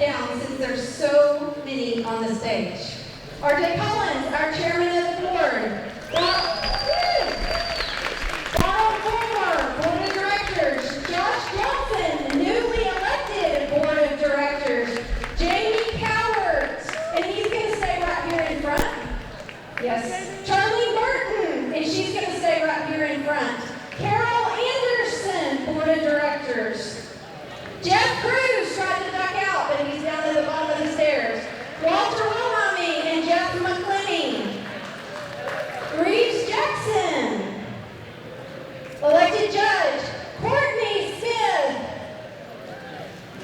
down since there's so many on the stage. RJ Collins, our chairman of the board. Donald Former, board of directors. Josh Johnson, newly elected board of directors. Jamie Cowart, and he's going to stay right here in front. Yes. Charlene Burton, and she's going to stay right here in front. Carol Anderson, board of directors. Jeff Cruz tried to duck out, but he's down at the bottom of the stairs. Walter Wilhelmy and Jeff McClenny. Reeves Jackson. Elected judge, Courtney Smith.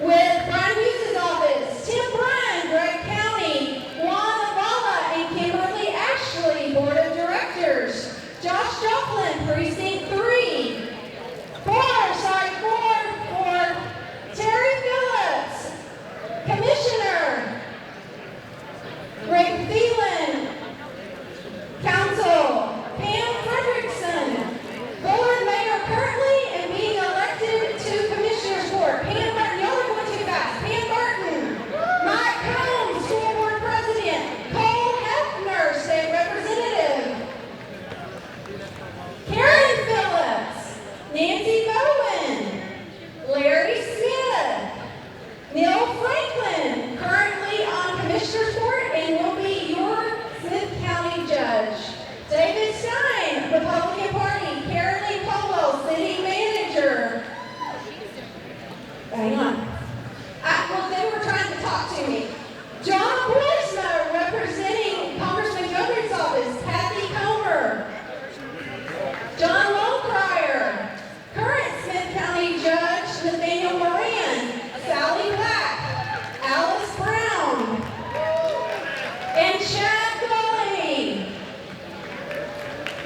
With Brian Hughes' office, Tim Bryan, Gregg County. Juan Avala and Kimberly Ashley, board of directors. Josh Droblyn, precinct 3. Four. Terry Phillips, Commissioner. Rick Thielen, Council. Pam Fredrickson, board mayor currently and being elected to Commissioner's Court. Pam Burton, y'all are going too fast. Pam Burton. Mike Combs, school board president. Cole Hefner, state representative. Karen Phillips, Nancy Bowen, Larry Smith, Neil Franklin, currently on Commissioner's Court and will be your Smith County judge. David Stein, Republican Party. Caroline Caldwell, city manager. Hang on. Well, they were trying to talk to me. John Boisma, representing Congressman Gilbert's office. Kathy Comer. John Longcrier, current Smith County Judge Nathaniel Moran, Sally Black, Alice Brown, and Chad Gully.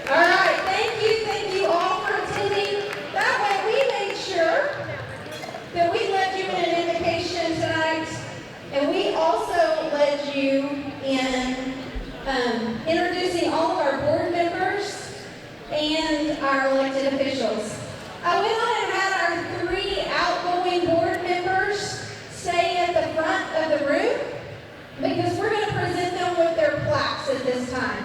All right, thank you all for attending. That way we made sure that we led you in an invocation tonight, and we also led you in introducing all of our board members and our elected officials. I went on and had our 3 outgoing board members stay at the front of the room because we're going to present them with their plaques at this time.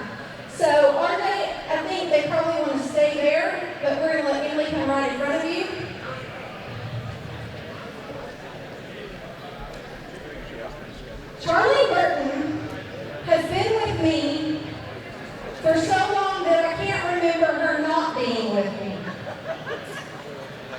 So RJ, I think they probably want to stay there, but we're going to let Emily come right in front of you. Charlene Burton has been with me for so long that I can't remember her not being with me.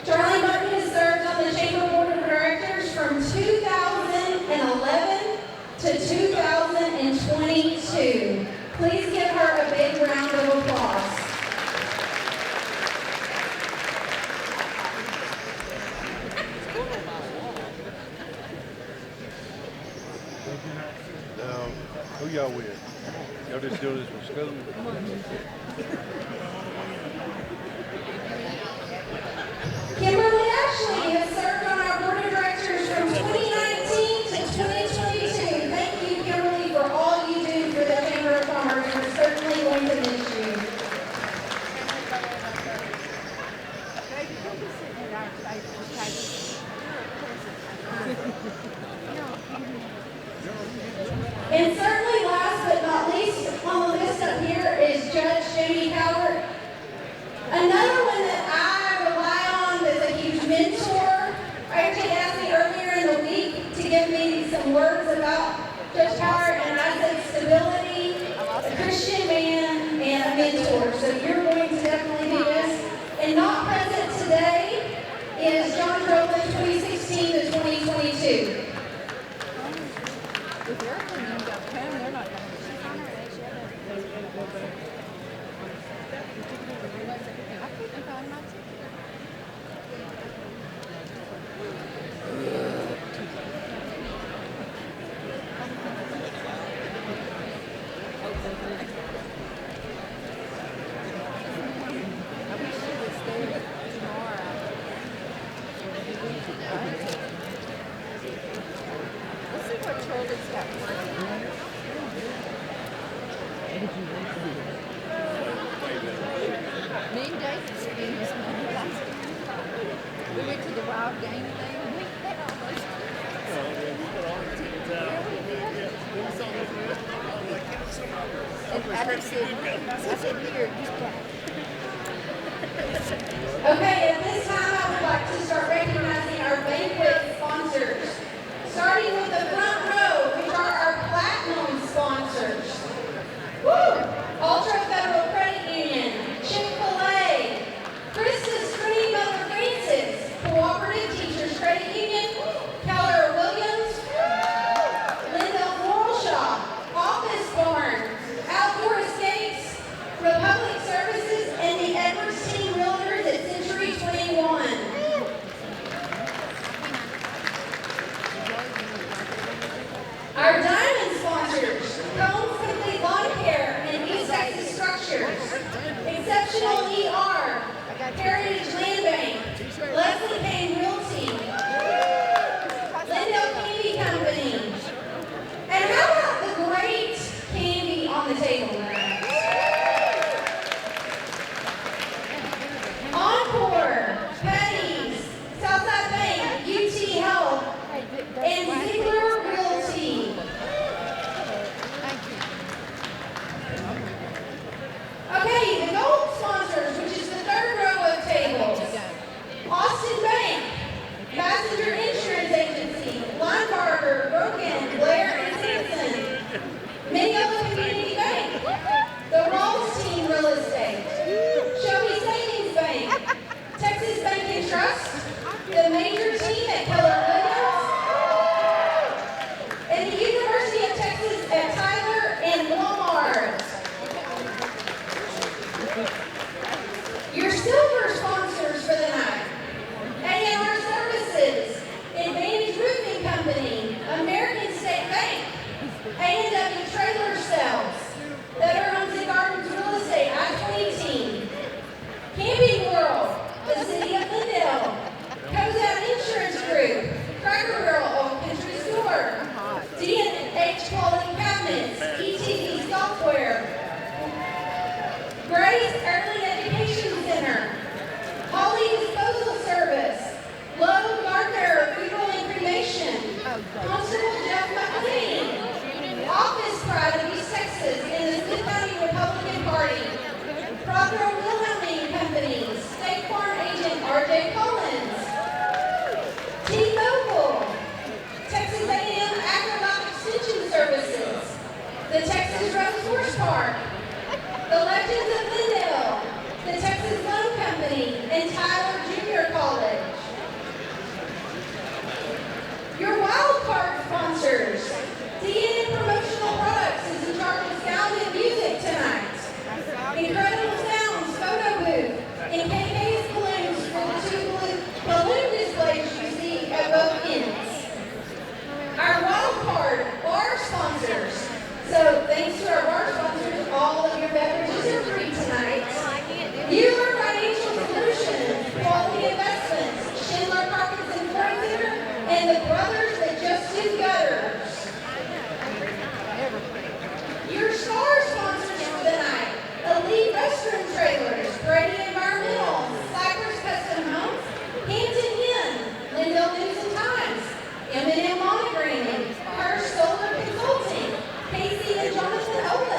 Charlene Burton has served on the Chamber Board of Directors from 2011 to 2022. Please give her a big round of applause. Now, who y'all with? Y'all just doing this with school? Kimberly Ashley has served on our board of directors from 2019 to 2022. Thank you, Kimberly, for all you do for the Chamber of Commerce. We're certainly going to miss you. And certainly last but not least on the list up here is Judge Jamie Cowart. Another one that I rely on that's a huge mentor. Actually asked me earlier in the week to give me some words about Judge Cowart, and I said stability, a Christian man, and a mentor. So you're going to definitely be missed. And not present today is John Droblyn, 2016 to 2022. If they're named up home, they're not going to I couldn't find my ticket. I wish she would stay tomorrow. Let's see what Charlie's got. Me and David spent this money last week. We went to the wild game thing. They almost And I said, here, just back. Okay, at this time, I would like to start recognizing our banquet sponsors. Starting with the front row, which are our platinum sponsors. Woo! Ultra Federal Credit Union, Chick-fil-A, Christus Trinity Mother Francis, Cooperative Teachers Credit Union, Keller Williams, Lindale Floral Shop, Office Barn, Outdoor Escapes, Republic Services, and the Edwards Team Realtors at Century 21. Our diamond sponsors, Combs Complete Lawn Care and East Texas Structures, Exceptional ER, Heritage Land Bank, Leslie Kane Realty, Lindale Candy Company, and how about the great candy on the table tonight? Encore, Petty's, Southside Bank, UT Health, and Ziegler Realty. Okay, the gold sponsors, which is the third row of tables. Austin Bank, Passenger Insurance Agency, Linebarger, Broken, Blair, and Sampson. Minneola Community Bank, the Rawls Team Real Estate, Shelby Savings Bank, Texas Bank and Trust, the Major Team at Keller Williams, and the University of Texas at Tyler and Walmart. Your silver sponsors for the night. A&R Services, Advantage Roofing Company, American State Bank, A&W Trailer Sales, Better Homes and Gardens Real Estate, I-20 Team, Camping World, the City of Lindale, Cozad Insurance Group, Cracker Barrel Old Country Store, D&H Quality Cabinets, ETV Software, Grace Early Education Center, Holly Disposal Service, Lowe Gardner Funeral and Cremation, Constable Jeff McLean, Office Pride of East Texas and the Smith County Republican Party, Proctor Wilhelmine Company, State Farm Agent R.J. Collins, T-Mobile, Texas A&M Agricultural Extension Services, the Texas Rose Horse Park, the Legends of Lindale, the Texas Loan Company, and Tyler Junior College. Your wild card sponsors, DN Promotional Products is in charge of sound and music tonight. Incredible Sounds Photo Booth and KK's balloons for the two balloon displays you see at both ends. Our wild card bar sponsors. So thanks to our bar sponsors, all of your beverages are free tonight. Mueller Financial Solutions, Quality Investments, Schindler Carpets and Furniture, and the Brothers That Just Do Gutters. Your star sponsors for the night, Elite Restroom Trailers, Brady Environmental, Cypress Custom Homes, Hampton Inn, Lindale News and Times, M&M Monogramming, Hirsch Solar Consulting, Casey and Jonathan Owen,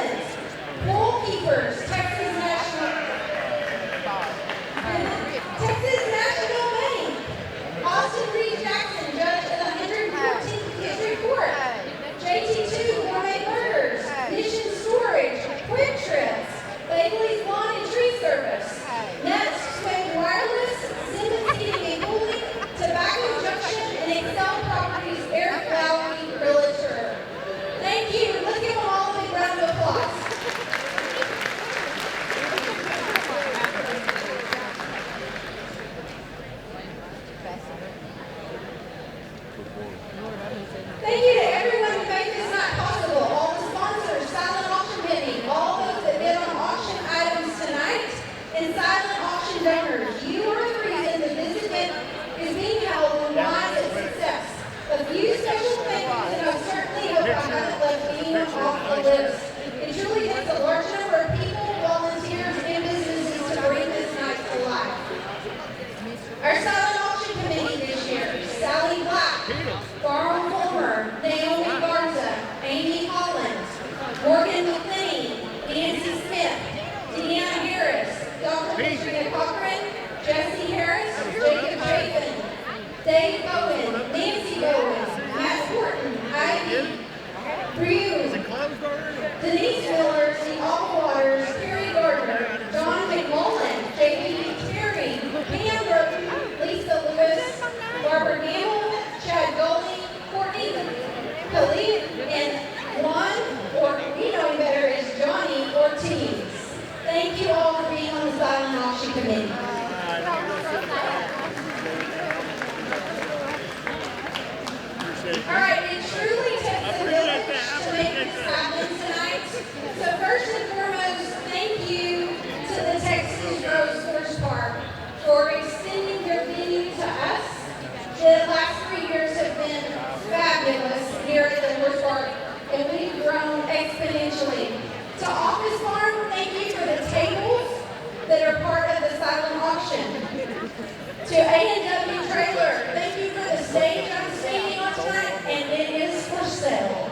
Bowen, Nancy Bowen, Matt Horton, Ivy, Brew, Denise Miller, Steve Waters, Carrie Gardner, John McMullen, J.B. Terry, Pam Burton, Lisa Lewis, Barbara Gamble, Chad Goldie, Courtney, Khalid, and one, or we know him better as Johnny Ortiz. Thank you all for being on the Silent Auction Committee. All right, it truly takes a village to make this happen tonight. So first and foremost, thank you to the Texas Rose Horse Park for extending their venue to us. The last 3 years have been fabulous here at the Horse Park, and we've grown exponentially. To Office Farm, thank you for the tables that are part of the silent auction. To A&W Trailer, thank you for the stage I'm standing on tonight, and it is for sale.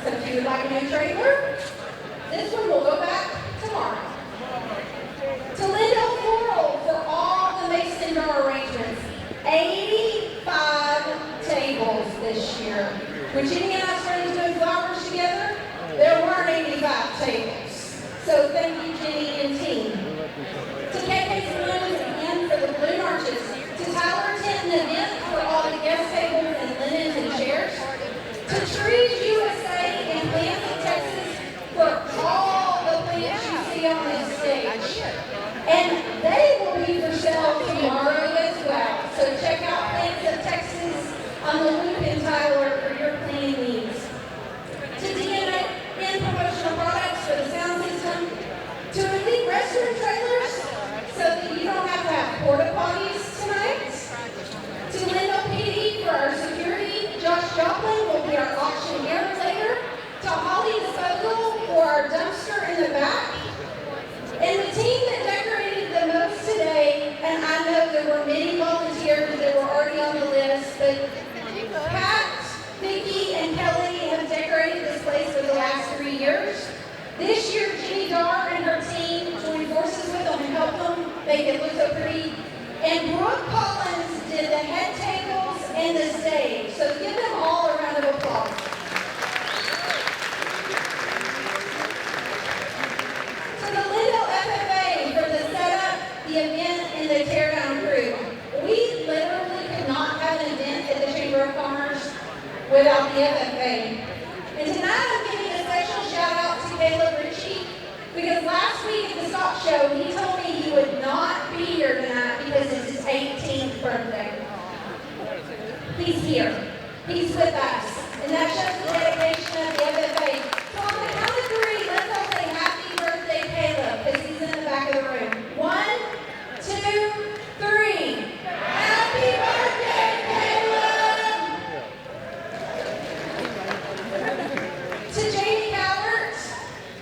So if you would like a new trailer, this one will go back tomorrow. To Lindale Floral for all the mason jar arrangements, 85 tables this year. When Jenny and I started doing flowers together, there weren't 85 tables. So thank you, Jenny and team. To KK's Balloons again for the balloon arches. To Tyler Tinton event for all the guest tables and linens and chairs. To Trees USA and Plants of Texas for all the plants you see on this stage. And they will be for sale tomorrow as well. So check out Plants of Texas on the loop in Tyler for your planting needs. To DNA and promotional products for the sound system. To Elite Restroom Trailers so that you don't have to have porta potties tonight. To Lindale PD for our security. Josh Droblyn will be our auctioneer later. To Holly Disposal for our dumpster in the back. And the team that decorated the most today, and I know there were many volunteers that were already on the list, but Pat, Vicki, and Kelly have decorated this place for the last 3 years. This year, Jenny Darr and her team joined forces with them and helped them make it look so pretty. And Brooke Collins did the head tables and the stage. So give them all a round of applause. To the Lindale FFA for the setup, the event, and the teardown crew. We literally could not have an event at the Chamber of Commerce without the FFA. And tonight I'm giving a special shout out to Caleb Ritchie because last week at the stock show he told me he would not be here tonight because it's his 18th birthday. He's here. He's with us. And that shows the dedication of the FFA. So on the count of 3, let's all say happy birthday, Caleb, because he's in the back of the room. 1, 2, 3. Happy birthday, Caleb! To Jamie Cowart,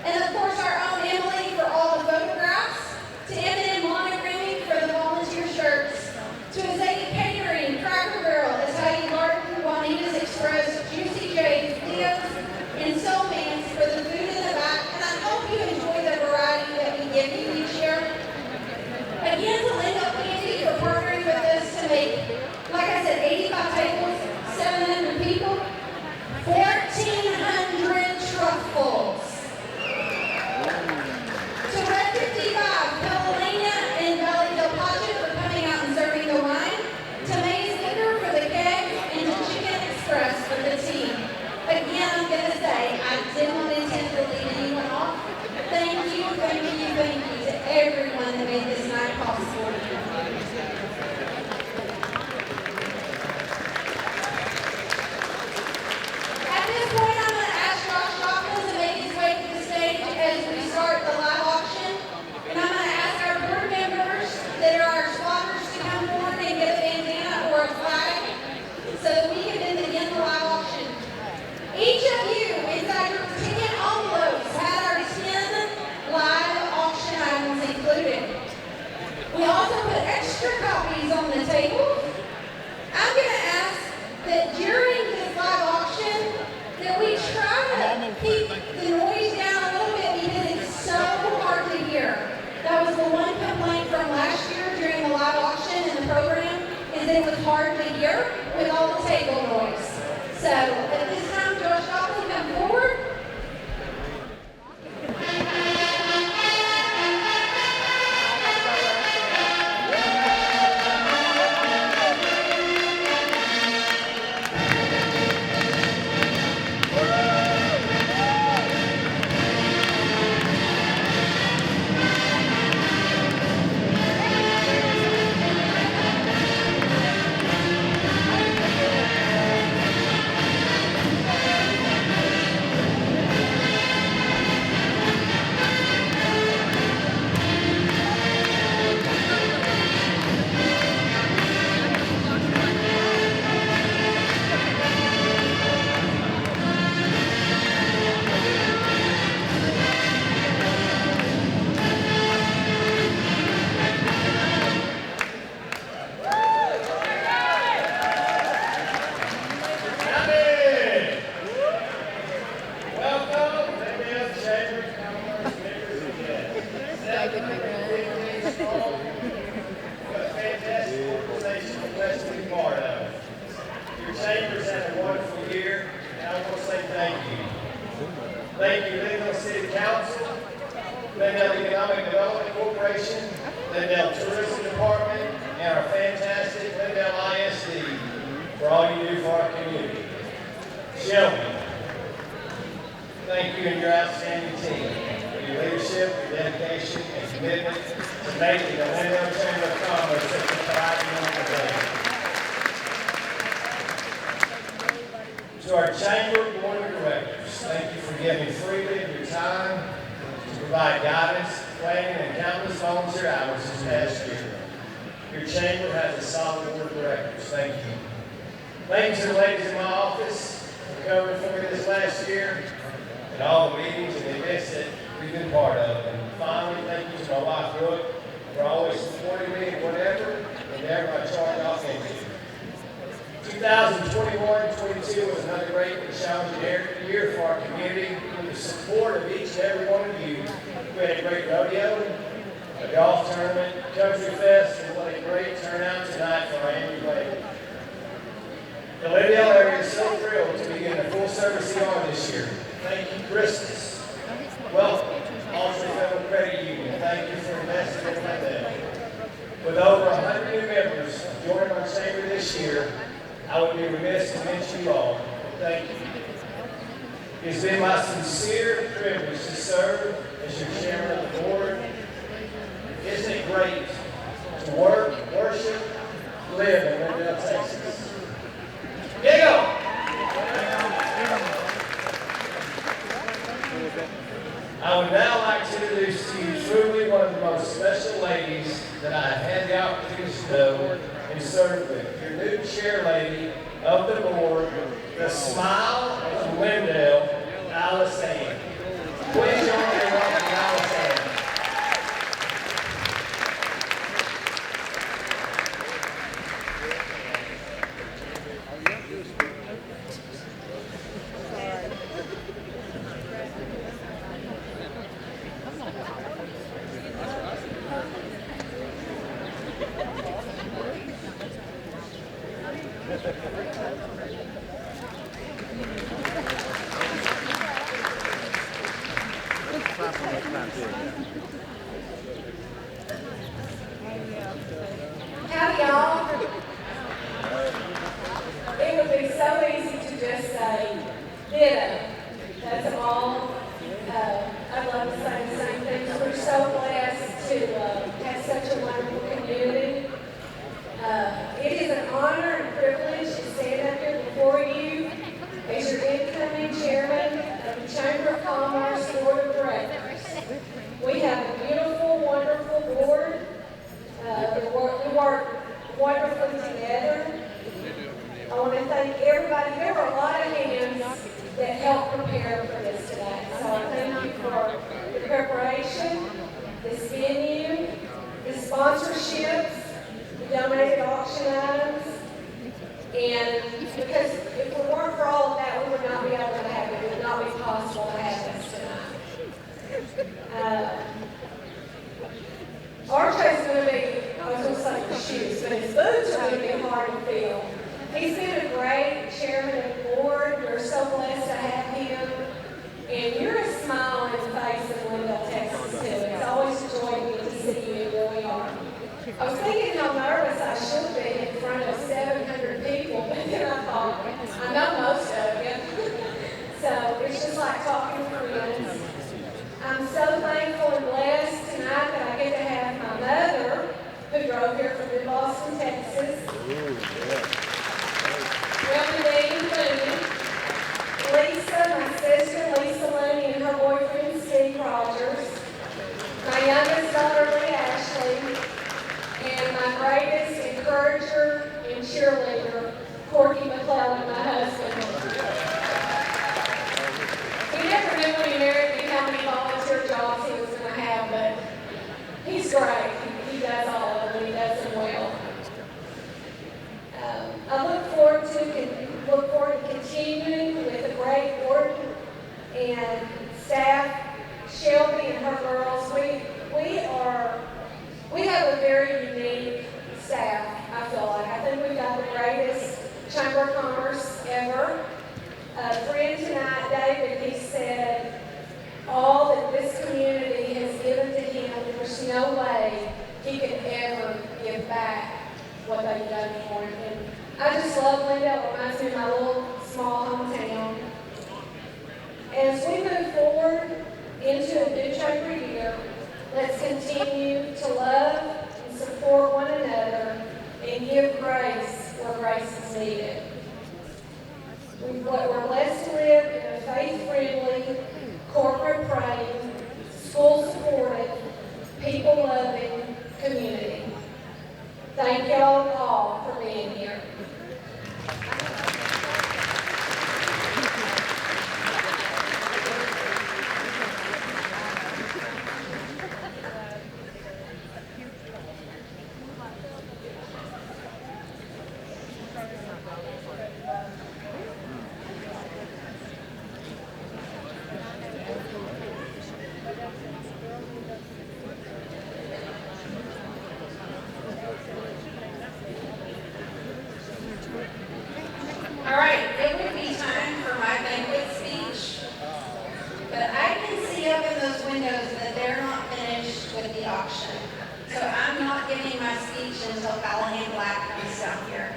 and of course our own Emily for all the photographs. To M&M Monogramming for the volunteer shirts. To Azalea Catering, Cracker Barrel, Italian Garden, Juanita's Express, Juicy J's, Leo's, and so Economic Development Corporation, Lindale Tourism Department, and our fantastic Lindale ISD for all you do for our community. Shelby, thank you and your outstanding team for your leadership, your dedication, and commitment to making the Lindale Chamber of Commerce such a thriving organization. To our Chamber Board of Directors, thank you for giving freely of your time to provide guidance, planning, and countless volunteer hours this past year. Your Chamber has a solid Board of Directors. Thank you. Thank you to the ladies in my office for covering for me this last year and all the meetings and events that we've been part of. And finally, thank you to my wife, Brooke, for always supporting me in whatever endeavor I charge off into. 2021-22 was another great and challenging year for our community. With the support of each and every one of you, we had a great rodeo, a golf tournament, country fest, and what a great turnout tonight for our annual wedding. The Lindale area is so thrilled to begin the full-service ER this year. Thank you, Christmas. Welcome, Ulster Federal Credit Union. Thank you for investing in Lindale. With over 100 new members joining our chamber this year, I would be remiss to mention you all. Thank you. It's been my sincere privilege to serve as your chairman of the board. Isn't it great to work, worship, live in Lindale, Texas? Diego! I would now like to introduce to you truly one of the most special ladies that I have had the opportunity to know and serve with. Your new chair lady of the board, the smile of Lindale, Alice Ann. Please join me in welcoming Alice Ann. Howdy, y'all. It would be so easy to just say, ditto. That's all. I'd love to say the same things. We're so blessed to have such a wonderful community. It is an honor and privilege to stand up here before you as your incoming chairman of the Chamber of Commerce Board of Directors. We have a beautiful, wonderful board. We work wonderfully together. I want to thank everybody. There were a lot of hands that helped prepare for this today. So I thank you for the preparation, this venue, the sponsorships, the donated auction items, and because if it weren't for all of that, we would not be able to have it. It would not be possible to have this tonight. RJ's going to be, I was going to say his shoes, but his boots are going to be hard to fill. He's been a great chairman of the board. We're so blessed to have him. And you're a smile on the face of Lindale, Texas, too. It's always a joy to see you, it really are. I was thinking how nervous I should be in front of 700 people, but then I thought, I know most of you. So it's just like talking to friends. I'm so thankful and blessed tonight that I get to have my mother, who drove here from Boston, Texas. Representing Looney. Lisa, my sister, Lisa Looney, and her boyfriend, Steve Rogers. My youngest daughter, Ashley. And my greatest encourager and cheerleader, Corky McClellan, my husband. He never knew when he married me how many volunteer jobs he was going to have, but he's great. He does all of them, and he does them well. I look forward to continuing with the great board and staff, Shelby and her girls. We have a very unique staff, I feel like. I think we've got the greatest Chamber of Commerce ever. A friend tonight, David, he said all that this community has given to him back what they've done for it. And I just love Lindale. It reminds me of my little small hometown. As we move forward into a new chapter year, let's continue to love and support one another and give grace where grace is needed. We're blessed to live in a faith-friendly, corporate-praying, school-supported, people-loving community. Thank y'all all for being here. All right, it would be time for my banquet speech, but I can see up in those windows that they're not finished with the auction. So I'm not giving my speech until Callahan Black comes down here.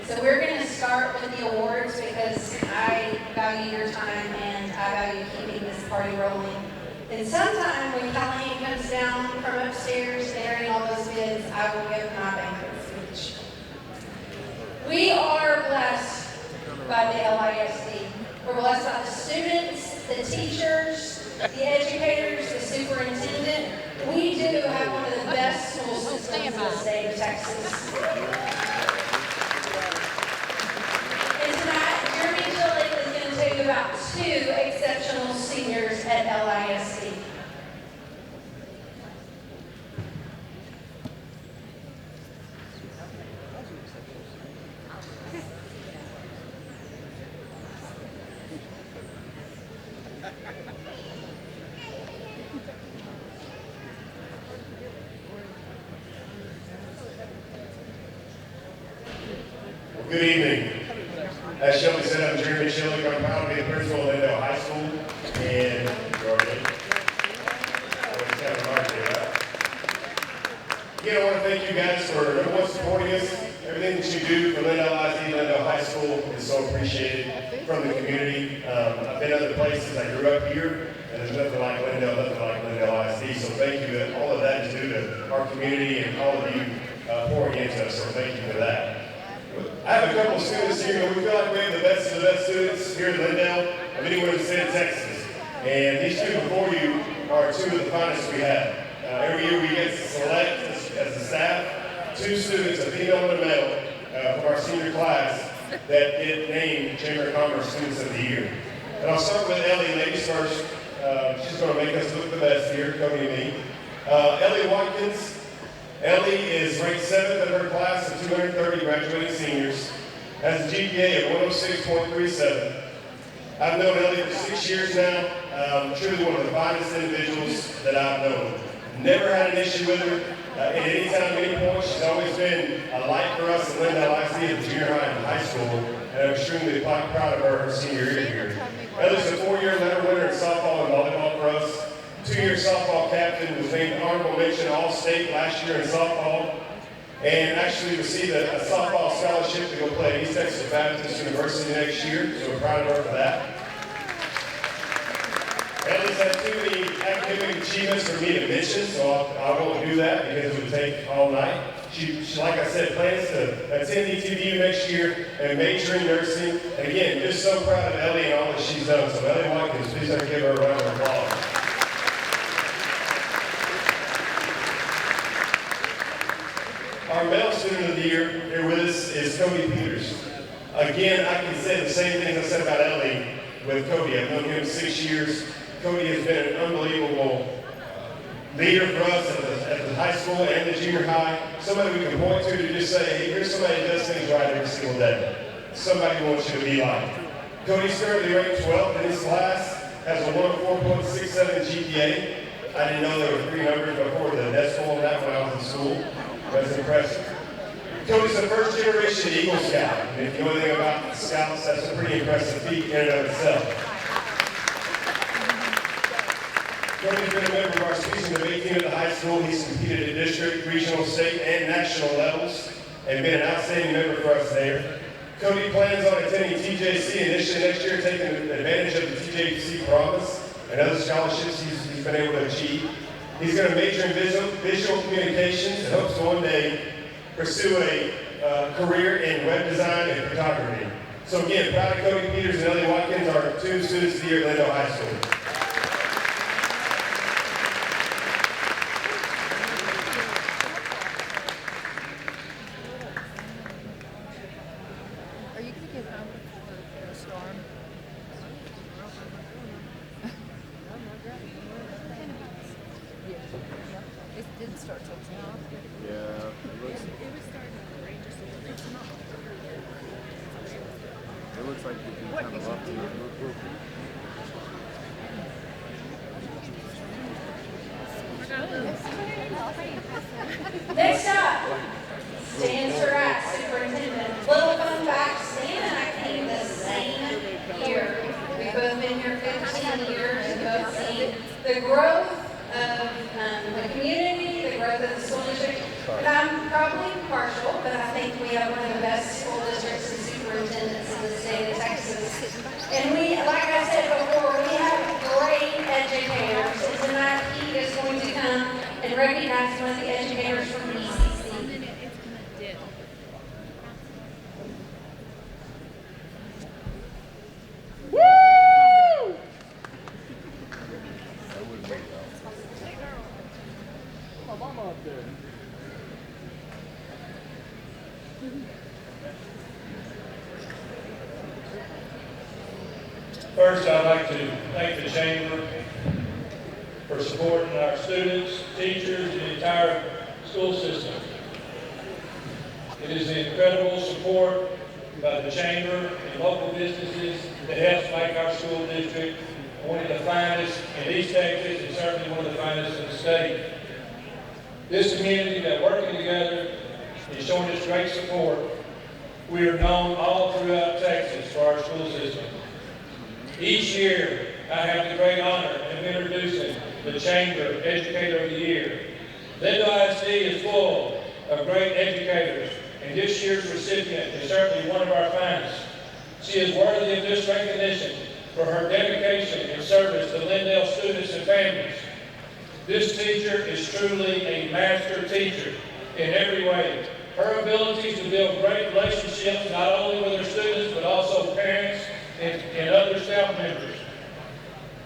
So we're going to start with the awards because I value your time and I value keeping this party rolling. And sometime when Callahan comes down from upstairs airing all those bids, I will give my banquet speech. We are blessed by the LISD. We're blessed by the students, the teachers, the educators, the superintendent. We do have one of the best school systems in the state of Texas. And tonight, Jeremy Gillick is going to tell you about 2 exceptional seniors at LISD. Good evening. As Shelby said, I'm Jeremy Chillick. I'm proud to be the principal of Lindale High School in Droblyn. Again, I want to thank you guys for number one supporting us. Everything that you do for Lindale ISD, Lindale High School is so appreciated from the community. I've been other places. I grew up here, and there's nothing like Lindale ISD. So thank you. All of that is due to our community and all of you pouring into us. So thank you for that. I have a couple of students here, and we feel like we have the best of the best students here in Lindale of anywhere in the state of Texas. And these 2 before you are 2 of the finest we have. Every year we get to select, as a staff, 2 students, a female and a male, from our senior class that get named Chamber of Commerce Students of the Year. And I'll start with Ellie, ladies first. She's going to make us look the best here, Cody and me. Ellie Watkins. Ellie is ranked 7th in her class of 230 graduating seniors, has a GPA of 106.37. I've known Ellie for 6 years now, truly one of the finest individuals that I've known. Never had an issue with her at any time, any point. She's always been a light for us at Lindale ISD at junior high and high school, and I'm extremely proud of her senior year here. Ellie's a 4-year letter winner in softball and volleyball for us. 2-year softball captain, was named honorable mention All-State last year in softball, and actually received a softball scholarship to go play at East Texas Baptist University next year, so we're proud of her for that. Ellie's had too many academic achievements for me to mention, so I won't do that because it would take all night. She, like I said, plans to attend ETVU next year and major in nursing. And again, just so proud of Ellie and all that she's done. So Ellie Watkins, please give her a round of applause. Our male student of the year here with us is Cody Peters. Again, I can say the same thing I said about Ellie with Cody. I've known him 6 years. Cody has been an unbelievable leader for us at the high school and the junior high. Somebody we can point to just say, hey, here's somebody that does things right every single day. Somebody wants you to be like. Cody's currently ranked 12th in his class, has a 104.67 GPA. I didn't know there were 3 numbers before the decimal on that when I was in school. That's impressive. Cody's a first-generation Eagle Scout. And if you know anything about Scouts, that's a pretty impressive feat in and of itself. Cody's been a member of our season of 18 at the high school. He's competed at district, regional, state, and national levels, and been an outstanding member for us there. Cody plans on attending TJC initially next year, taking advantage of the TJC promise and other scholarships he's been able to achieve. He's going to major in visual communications and hopes to one day pursue a career in web design and photography. So again, proud of Cody Peters and Ellie Watkins, our 2 students of the year at Lindale High School. Are you going to get home before the storm? Yeah. It didn't start till 10. Yeah, it looks like it'd be kind of up to you. Next up, stands for right, superintendent. Little fun fact, Stan and I came the same year. We've both been here 15 years and both seen the growth of the community, the growth of the school district. I'm probably partial, but I think we have one of the best school districts and superintendents in the state of Texas. And we, like I said before, we have great educators. And tonight he is going to come and recognize one of the educators from ECC. First, I'd like to thank the Chamber for supporting our students, teachers, and the entire school system. It is the incredible support by the Chamber and local businesses that helps make our school district one of the finest in East Texas and certainly one of the finest in the state. This community that working together is showing us great support. We are known all throughout Texas for our school system. Each year, I have the great honor of introducing the Chamber Educator of the Year. Lindale ISD is full of great educators, and this year's recipient is certainly one of our finest. She is worthy of this recognition for her dedication and service to Lindale students and families. This teacher is truly a master teacher in every way. Her abilities to build great relationships not only with her students, but also parents and other staff members.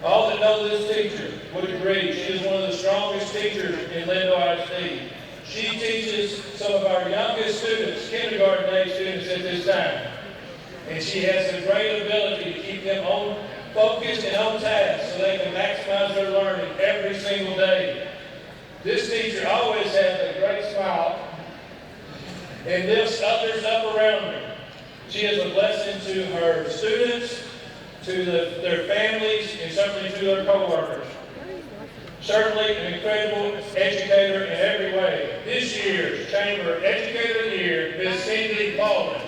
All that know this teacher would agree she is one of the strongest teachers in Lindale ISD. She teaches some of our youngest students, kindergarten age students at this time. And she has a great ability to keep them on focused and on task so they can maximize their learning every single day. This teacher always has a great smile and lifts others up around her. She is a blessing to her students, to their families, and certainly to their co-workers. Certainly an incredible educator in every way. This year's Chamber Educator of the Year, Ms. Cindy Baldwin.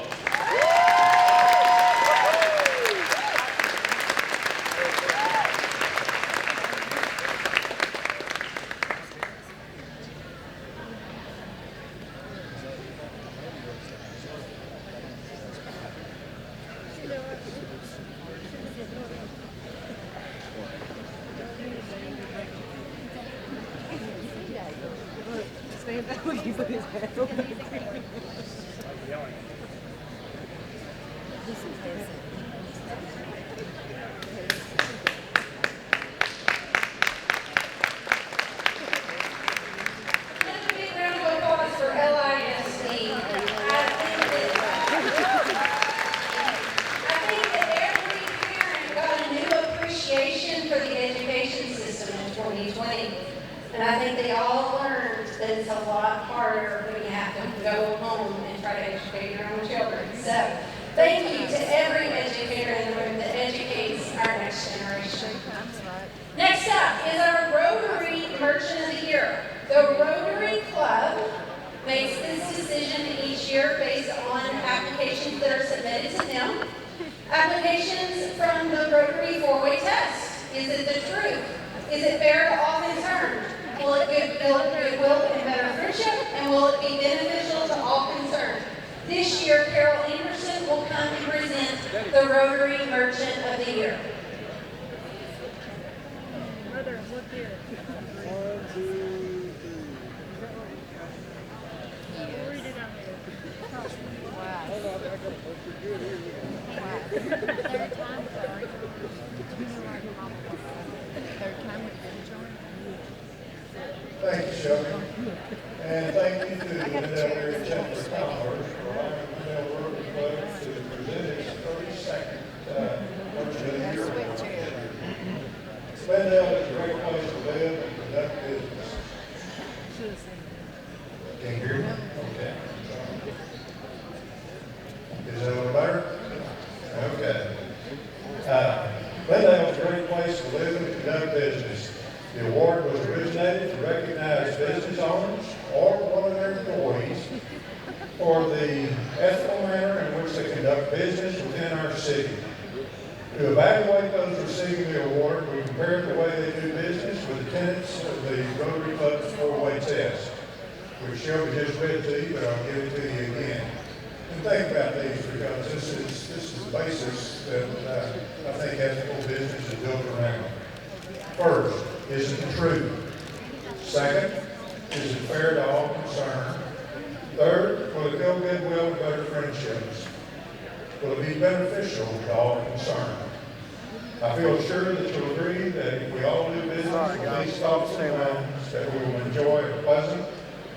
And I think they all learned that it's a lot harder when you have to go home and try to educate your own children. So thank you to every educator in the room that educates our next generation. Next up is our Rotary Merchant of the Year. The Rotary Club makes this decision each year based on applications that are submitted to them. Applications from the Rotary four-way test. Is it the truth? Is it fair to all concerned? Will it build goodwill and better friendship? And will it be beneficial to all concerned? This year, Carol Anderson will come and present the Rotary Merchant of the Year. Brother, look here. 1, 2, 3. Read it out there. Wow. Hold on, I got a picture good here. Wow. Third time, sorry. You know our mama was third time with the joint. Thank you, Shelby. And thank you to the Lindale Chapter of Commerce for allowing the Lindale Rotary Club to present its 32nd Merchant of the Year award. Lindale is a great place to live and conduct business. Can you hear me? Okay. Is that a little better? Okay. Lindale is a great place to live and conduct business. The award was originated to recognize business owners or one of their employees for the ethical manner in which they conduct business within our city. To evaluate those receiving the award, we compared the way they do business with the tenets of the Rotary Club's four-way test, which Shelby just read to you, but I'll give it to you again. And think about these, because this is the basis that I think ethical business is built around. First, is it the truth? Second, is it fair to all concerned? Third, will it build goodwill and better friendships? Will it be beneficial to all concerned? I feel sure that you'll agree that if we all do business with these thoughts in mind, that we will enjoy a pleasant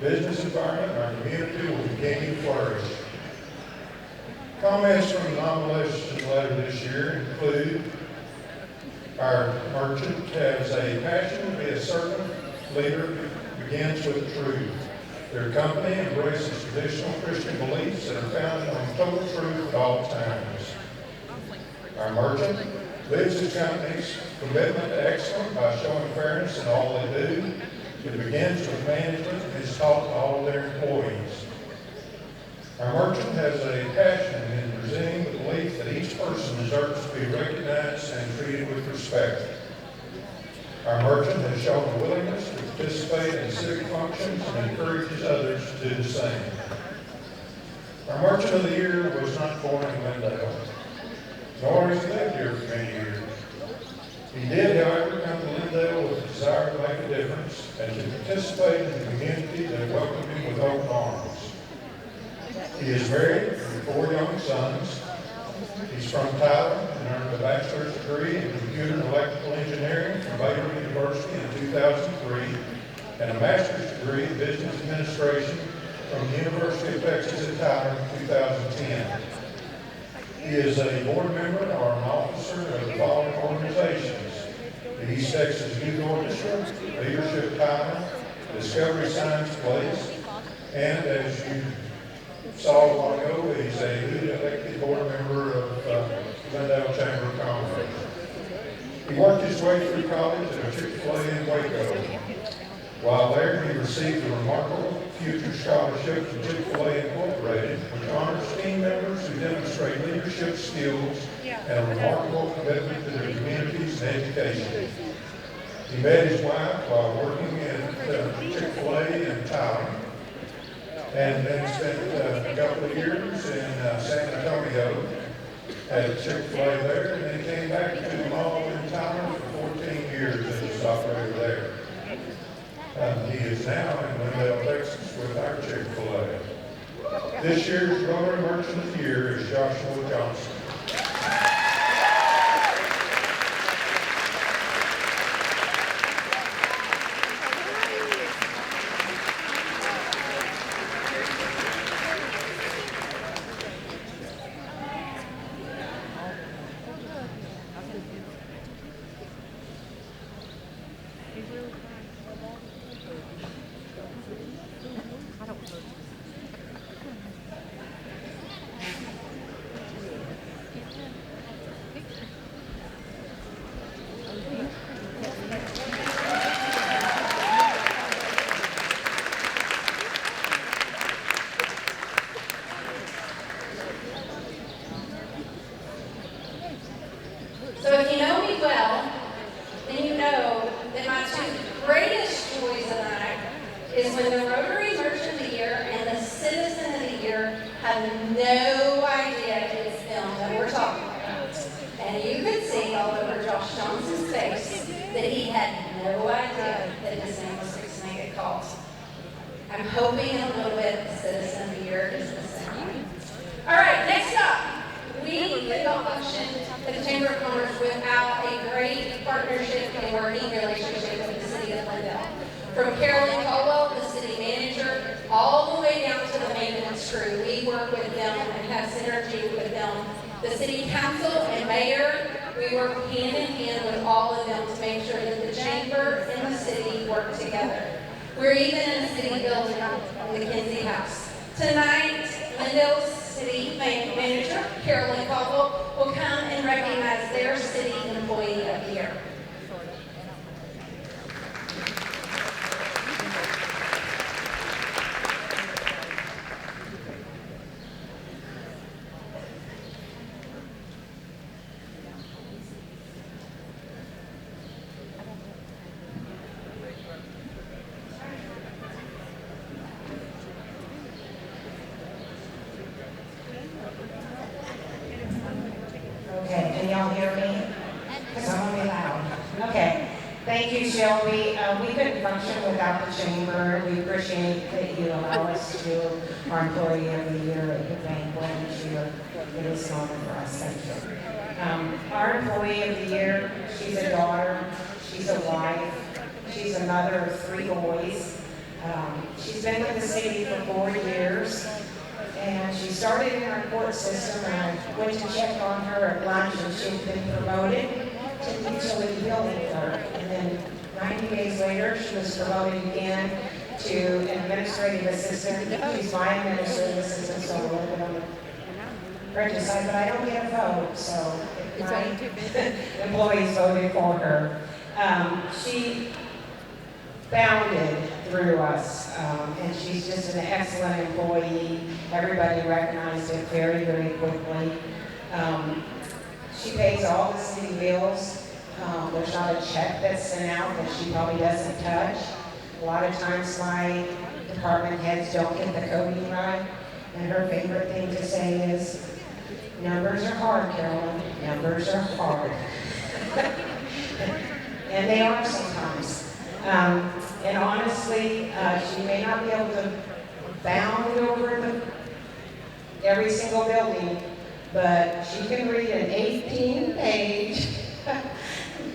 business environment and our community will continue to flourish. Comments from the nomination letter this year include: our merchant has a passion to be a servant leader who begins with truth. Their company embraces traditional Christian beliefs that are founded on total truth at all times. Our merchant lives his company's commitment to excellence by showing fairness in all they do. It begins with management and is taught to all of their employees. Our merchant has a passion in presenting the belief that each person deserves to be recognized and treated with respect. Our merchant has shown a willingness to participate in civic functions and encourages others to do the same. Our Merchant of the Year was not born in Lindale, nor has he lived here for many years. He did, however, come to Lindale with a desire to make a difference and to participate in the community that welcomed him with open arms. He is married with 4 young sons. He's from Tyler and earned a bachelor's degree in computer and electrical engineering from Baylor University in 2003 and a master's degree in business administration from the University of Texas at Tyler in 2010. He is a board member or an officer of the following organizations: the East Texas Youth Orchestra, Leadership Tyler, Discovery Science Place, and as you saw a while ago, he's a newly elected board member of Lindale Chamber of Commerce. He worked his way through college at a Chick-fil-A in Waco. While there, he received a remarkable future scholarship from Chick-fil-A Incorporated, which honors team members who demonstrate leadership skills and a remarkable commitment to their communities and education. He met his wife while working at Chick-fil-A in Tyler, and then spent a couple of years in San Antonio at Chick-fil-A there, and then came back to the mall in Tyler for 14 years as an operator there. He is now in Lindale, Texas with our Chick-fil-A. This year's Rotary Merchant of the Year is Joshua Johnson. is when the Rotary Merchant of the Year and the Citizen of the Year have no idea it's them that we're talking about. And you could see all over Josh Johnson's face that he had no idea that his name was fixing to get called. I'm hoping in a little bit the Citizen of the Year is the same. All right, next up. We could not function at the Chamber of Commerce without a great partnership and working relationship with the City of Lindale. From Carolyn Caldwell, the city manager, all the way down to the maintenance crew, we work with them and have synergy with them. The city council and mayor, we work hand in hand with all of them to make sure that the chamber and the city work together. We're even in a city building, the Kinsey House. Tonight, Lindale's city manager, Carolyn Caldwell, will come and recognize their city employee of the year. Okay, can y'all hear me? Because I'm gonna be loud. Okay, thank you, Shelby. We couldn't function without the chamber. We appreciate that you allow us to do our employee of the year at the Banquet this year. It is an honor for us, thank you. Our employee of the year, she's a daughter, she's a wife, she's a mother of 3 boys. She's been with the city for 4 years. And she started in our court system, and I went to check on her at lunch, and she'd been promoted to utility building clerk. And then 90 days later, she was promoted again to administrative assistant. She's my administrative assistant, so a little bit on the Bridget's side, but I don't get a vote, so if my employees voted for her. She bounded through us, and she's just an excellent employee. Everybody recognized it very, very quickly. She pays all the city bills. There's not a check that's sent out that she probably doesn't touch. A lot of times my department heads don't get the coding right, and her favorite thing to say is, "Numbers are hard, Carolyn. Numbers are hard." And they are sometimes. And honestly, she may not be able to bound over every single building, but she can read an 18-page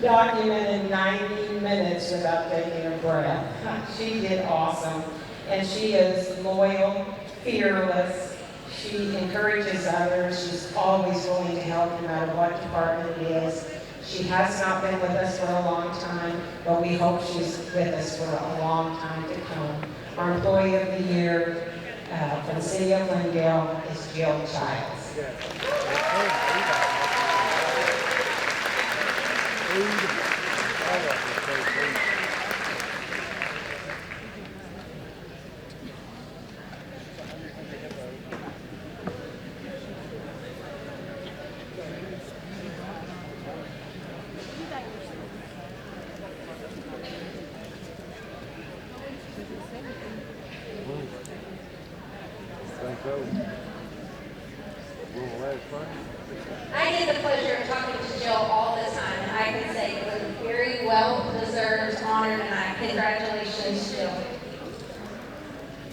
document in 90 minutes without taking a breath. She did awesome. And she is loyal, fearless. She encourages others. She's always willing to help no matter what department it is. She has not been with us for a long time, but we hope she's with us for a long time to come. Our employee of the year from the city of Lindale is Jill Childs. I get the pleasure of talking to Jill all the time, and I can say it was a very well-deserved honor tonight. Congratulations, Jill.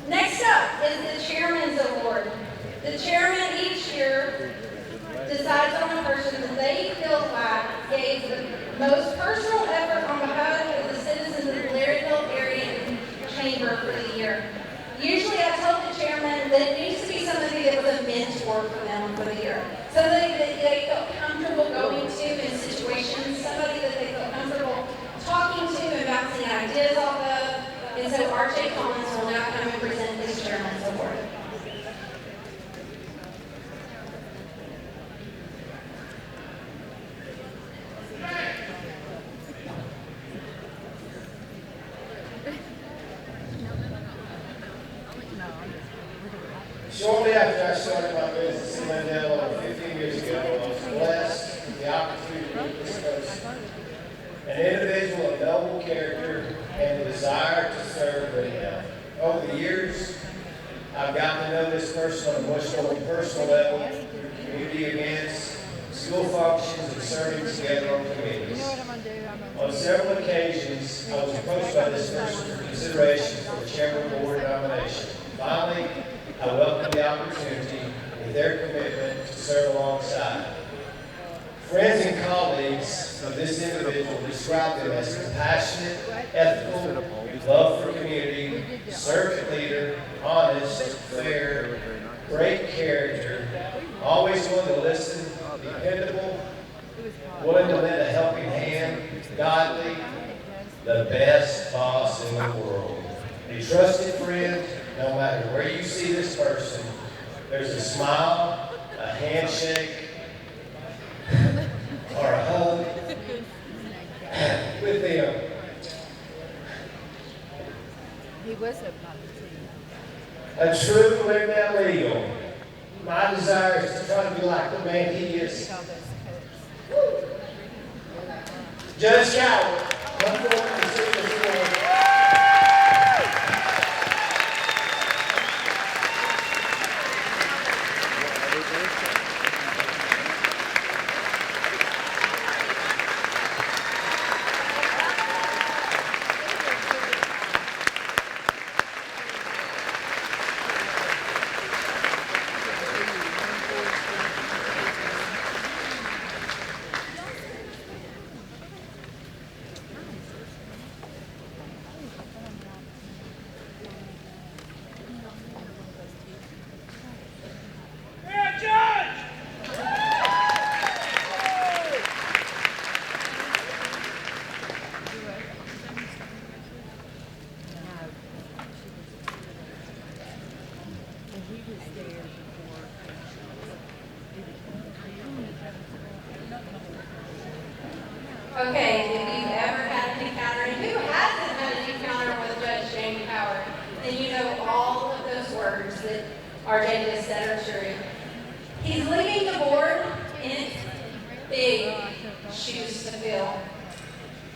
Next up is the Chairman's Award. The chairman each year decides on a person that they feel like gave the most personal effort on behalf of the citizens of the Blairsville area chamber for the year. Usually I tell the chairman that it needs to be somebody that was a mentor for them for the year. Somebody that they felt comfortable going to in situations, somebody that they felt comfortable talking to and bouncing ideas off of. And so R.J. Collins will now come and present his Chairman's Award. Shortly after I started my business in Lindale over 15 years ago, I was blessed with the opportunity to discuss an individual of noble character and the desire to serve Lindale. Over the years, I've gotten to know this person on a much more personal level, through community events, school functions, and serving together on committees. On several occasions, I was approached by this person for consideration for a chairman board nomination. Finally, I welcomed the opportunity with their commitment to serve alongside. Friends and colleagues of this individual describe them as compassionate, ethical, love for community, servant leader, honest, fair, great character, always willing to listen, dependable, willing to lend a helping hand, godly, the best boss in the world. A trusted friend, no matter where you see this person, there's a smile, a handshake, or a hug with them. He was about A true Lindale Eagle. My desire is to try to be like the man he is. Judge Cowart, come forward and sit this morning. Okay, if you've ever had an encounter, and who hasn't had an encounter with Judge Jamie Cowart, then you know all of those words that RJ just said are true. He's leaving the board, and it's big shoes to fill.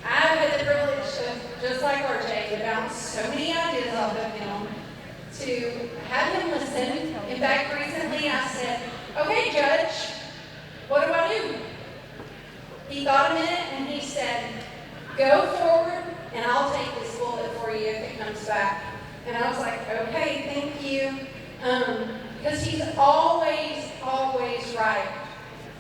I've had the privilege of, just like RJ, to bounce so many ideas off of him, to have him listen. In fact, recently I said, okay, Judge, what do I do? He thought a minute and he said, go forward and I'll take this bullet for you if it comes back. And I was like, okay, thank you. Because he's always, always right.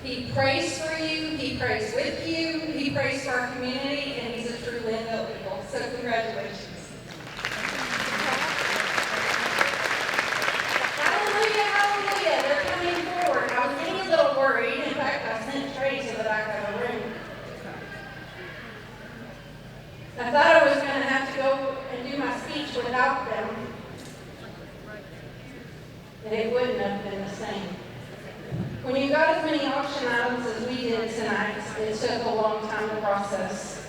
He prays for you, he prays with you, he prays for our community, and he's a true Lindale Eagle. So congratulations. Hallelujah, hallelujah, they're coming forward. I was getting a little worried. In fact, I sent Trey to the back of the room. I thought I was going to have to go and do my speech without them. And it wouldn't have been the same. When you got as many auction items as we did tonight, it took a long time to process.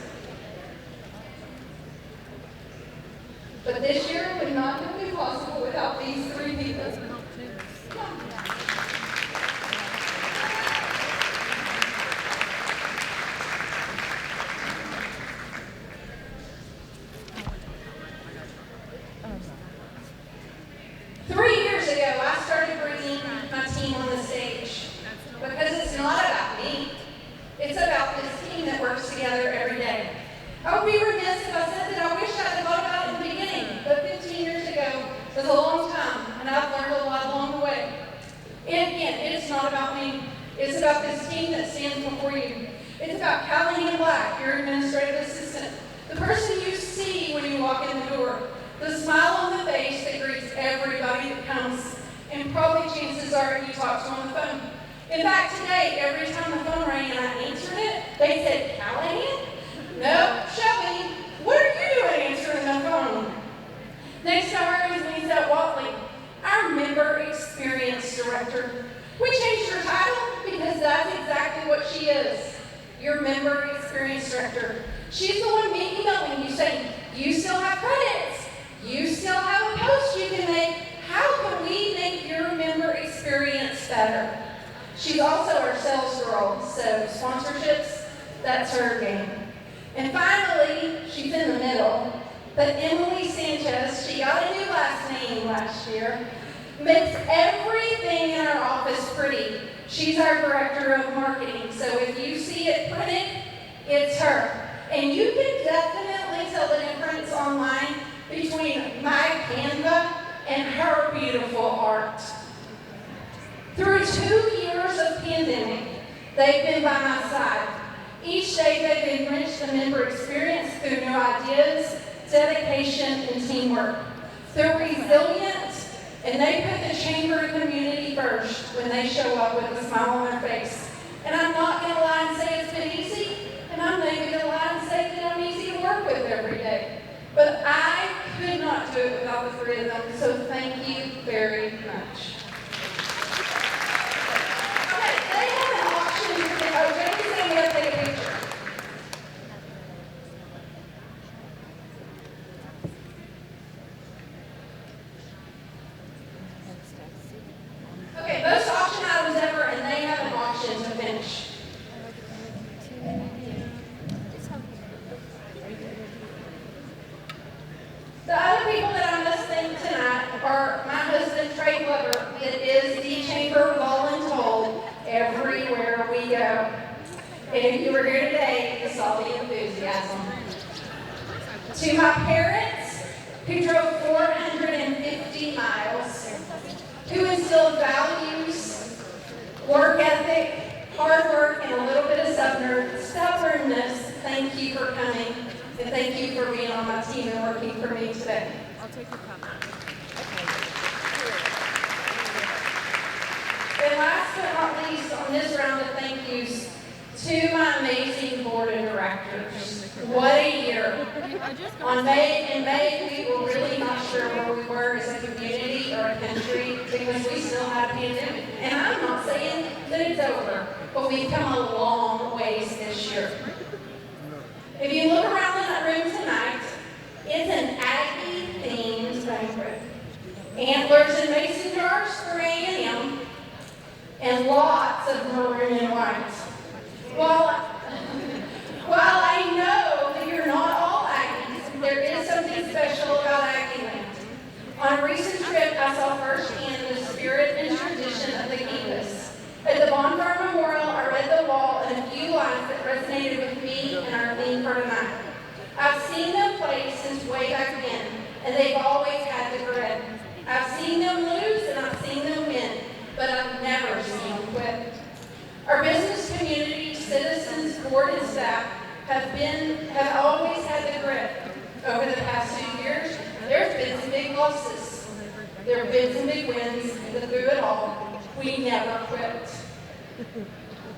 But this year would not have been possible without these three people. Come on. 3 years ago, I started bringing my team on the stage because it's not about me. It's about this team that works together every day. I would be remiss if I said that I wish I had thought about it in the beginning, but 15 years ago was a long time, and I've learned a lot along the way. And again, it's not about me. It's about this team that stands before you. It's about Charlene Black, your administrative assistant, the person you see when you walk in the door, the smile on the face that greets everybody that comes, and probably chances are you talk to on the phone. In fact, today, every time the phone rang and I answered it, they said, Callahan? No, Shelby, what are you doing answering the phone? Next to her is Lisa Watley, our member experience director. We changed her title because that's exactly what she is, your member experience director. She's the one emailing you saying, you still have credits. You still have a post you can make. How can we make your member experience better? She's also our sales girl, so sponsorships, that's her game. And finally, she's in the middle. but Emily Sanchez, she got a new last name last year, makes everything in our office pretty. She's our director of marketing, so if you see it printed, it's her. And you can definitely tell the difference online between my Canva and her beautiful art. Through 2 years of pandemic, they've been by my side. Each day they've enriched the member experience through new ideas, dedication, and teamwork. They're resilient, and they put the chamber and community first when they show up with a smile on their face. And I'm not going to lie and say it's been easy, and I'm not going to lie and say that I'm easy to work with every day. But I could not do it without the three of them, so thank you very much. Okay, they have an auction. Oh, Jamie's going to take a picture. Okay, most auction items ever, and they have an auction to finish. The other people that I'm listing tonight are my husband, Trey Glover, that is the chamber voluntold everywhere we go. And if you were here today, you saw the enthusiasm. To my parents, who drove 450 miles, who instilled values, work ethic, hard work, and a little bit of stubbornness, thank you for coming. And thank you for being on my team and working for me today. I'll take your comment. And last but not least, on this round of thank yous, to my amazing board of directors. What a year. In May, we were really not sure where we were as a community or a country because we still had a pandemic. And I'm not saying that it's over, but we've come a long ways this year. If you look around in that room tonight, it's an Aggie-themed banquet. Antlers and mason jars for A&M, and lots of maroon and white. While I know that you're not all Aggies, there is something special about Aggie Land. On a recent trip, I saw firsthand the spirit and tradition of the campus. At the Bonfire Memorial, I read the wall and a few lines that resonated with me and our theme for tonight. I've seen them play since way back then, and they've always had the grit. I've seen them lose and I've seen them win, but I've never seen them quit. Our business community, citizens, board, and staff have always had the grit. Over the past 2 years, there's been some big losses. There have been some big wins, but through it all, we never quit.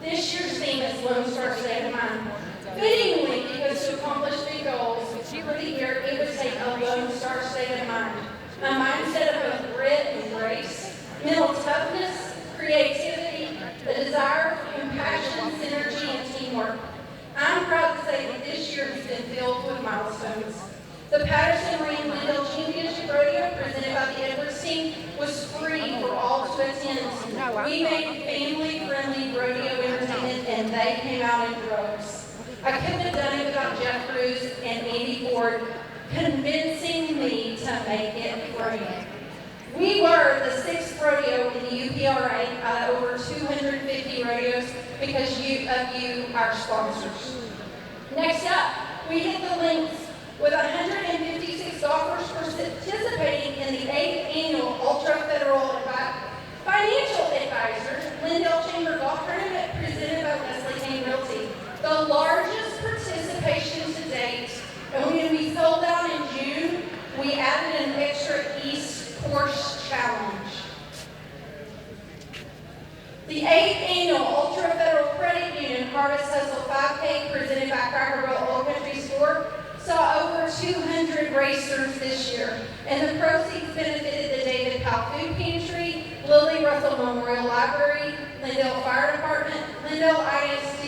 This year's theme is Lone Star State of Mind. Fittingly, because to accomplish big goals for the year, it would take a Lone Star State of Mind. A mindset of both grit and grace, mental toughness, creativity, the desire for compassion, synergy, and teamwork. I'm proud to say that this year has been filled with milestones. The Patterson Marine Lindale Championship Rodeo, presented by the Edwards team, was free for all to attend. We made family-friendly rodeo entertainment, and they came out in droves. I couldn't have done it without Jeff Cruz and Andy Ford convincing me to make it free. We were the 6th rodeo in the UPRA out of over 250 rodeos because you, our sponsors. Next up, we hit the links with 156 golfers participating in the 8th annual Ultra Federal Financial Advisors Lindale Chamber Golf Tournament presented by Leslie Kane Realty. The largest participation to date, and when we sold out in June, we added an extra East Course Challenge. The 8th annual Ultra Federal Credit Union Harvest Hustle 5K presented by Cracker Barrel Old Country Store saw over 200 racers this year, and the proceeds benefited the David Powell Food Pantry, Lily Russell Memorial Library, Lindale Fire Department, Lindale ISD,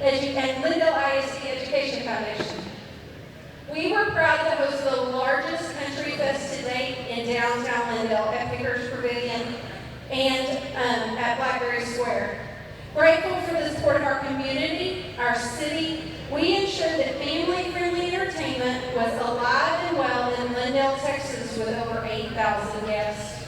and Lindale ISD Education Foundation. We were proud to host the largest country fest to date in downtown Lindale at Pickers Pavilion and at Blackberry Square. Grateful for the support of our community, our city, we ensured that family-friendly entertainment was alive and alive and well in Lindale, Texas with over 8,000 guests.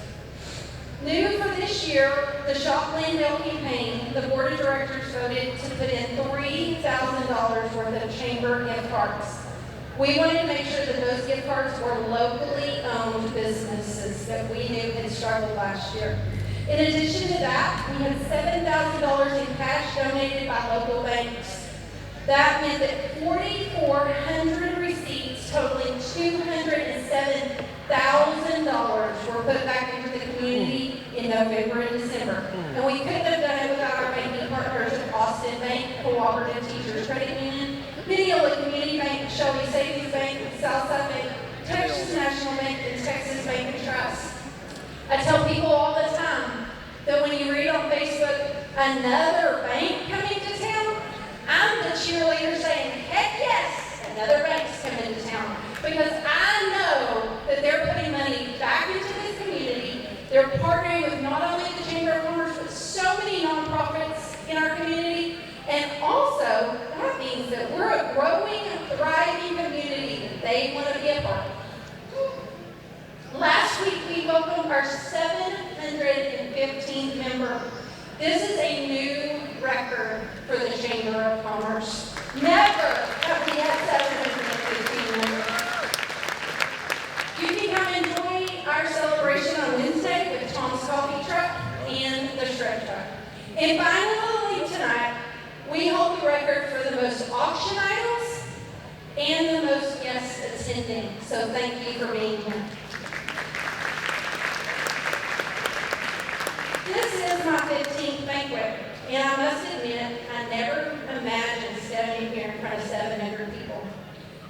New for this year, the Shop Lindale campaign, the board of directors voted to put in $3,000 worth of chamber gift cards. We wanted to make sure that those gift cards were locally owned businesses that we knew had struggled last year. In addition to that, we had $7,000 in cash donated by local banks. That meant that 4,400 receipts totaling $207,000 were put back into the community in November and December. And we couldn't have done it without our banking partners at Austin Bank, Cooperative Teachers Credit Union, Mineola Community Bank, Shelby Savings Bank, Southside Bank, Texas National Bank, and Texas Bank and Trust. I tell people all the time that when you read on Facebook, another bank coming to town, I'm the cheerleader saying, heck yes, another bank's coming to town. Because I know that they're putting money back into this community. They're partnering with not only the Chamber of Commerce, but so many nonprofits in our community. And also, that means that we're a growing, thriving community that they want to be a part of. Last week, we welcomed our 715th member. This is a new record for the Chamber of Commerce. Never have we had 715 members. You can come enjoy our celebration on Wednesday with Tom's Coffee Truck and the Shred Truck. And finally, tonight, we hold the record for the most auction items and the most guests attending. So thank you for being here. This is my 15th banquet, and I must admit, I never imagined standing here in front of 700 people.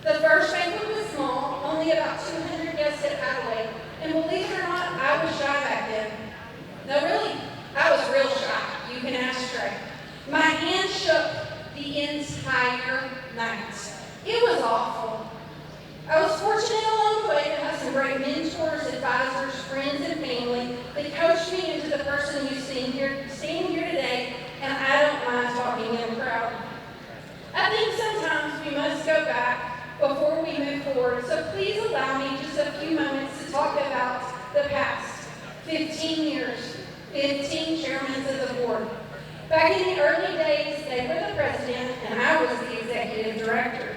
The first banquet was small, only about 200 guests at Adelaide, and believe it or not, I was shy back then. No, really, I was real shy. You can ask Trey. My hand shook the entire night. It was awful. I was fortunate along the way to have some great mentors, advisors, friends, and family that coached me into the person you see here, standing here today, and I don't mind talking in a crowd. I think sometimes we must go back before we move forward, so please allow me just a few moments to talk about the past 15 years, 15 chairmen of the board. Back in the early days, they were the president, and I was the executive director.